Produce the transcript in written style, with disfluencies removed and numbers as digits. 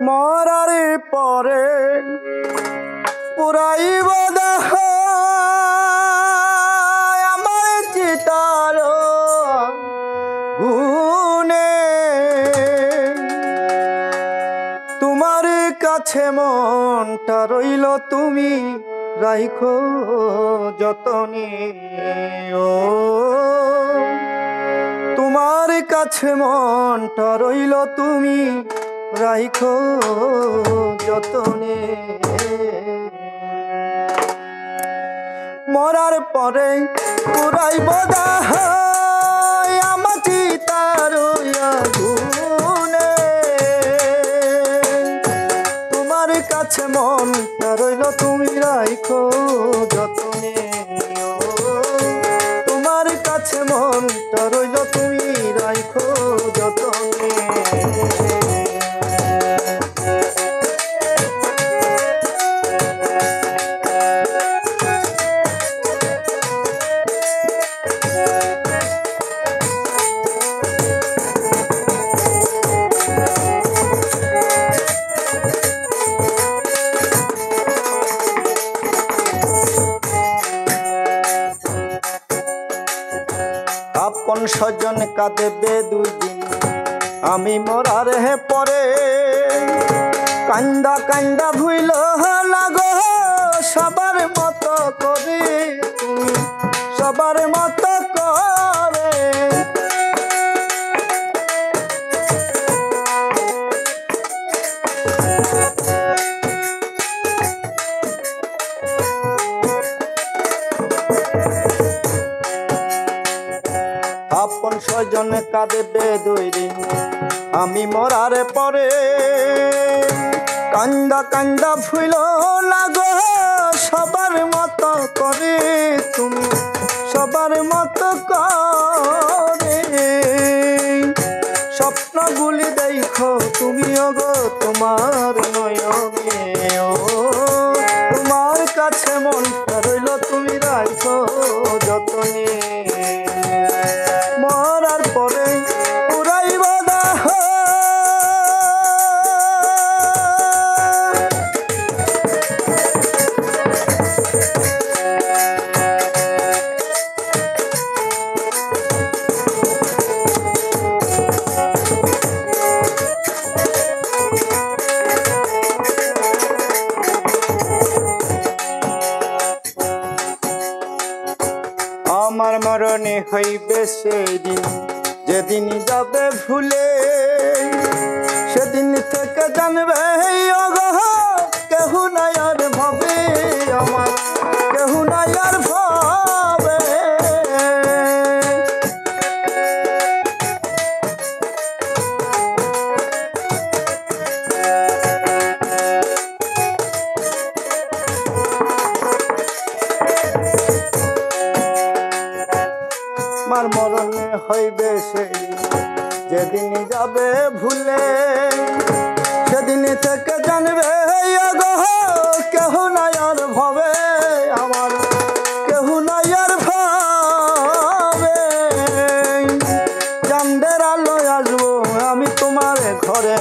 মরার পরে পুরাইব দেহ আমার চিতার গুনে। তোমার কাছে মনটা রইল তুমি রাইখো যতনে। ও তোমার কাছে মনটা রইল তুমি রাইখো যতনে। মরার পরে পুরাইব দেহ আমার চিতার আগুনে। তোমার কাছে মনটা রইল তুমি রাইখো যতনে। তোমার কাছে মনটা রইল তুমি রাইখো যতনে। আপন স্বজন কাঁদেবে দুই দিন আমি মরার পরে। কান্দা কান্দা ভুইল না গো সবার মতো করে তুমি সবার মতো করে। আপন স্বজন কাঁদেবে দুই দিন আমি মরার পরে। কান্দা কান্দা ভুইল না গো সবার মতো করে তুমি সবার মতো করে। স্বপ্নগুলি দেখো তুমিও গো তোমার নয়নে। ও তোমার কাছে মনটা রইল তুমি রাখো যতনে। মরার পরে পুরাইব দেহ আমার মরণে হইবে সেই দিন যেদিন যাবে ভুলে। সেদিন থেকে জানবে কেহ নাই আর ভাবে আমার কেহ নাই আর ভাবে। আমার মরণে হইবে সেই যেদিন যাবে ভুলে। সেদিন থেকে জানবে কেহ নাই আর ভাবে আমার কেহ নাই আর ভাবে। চাঁদের আলো আসবো আমি তোমার ঘরে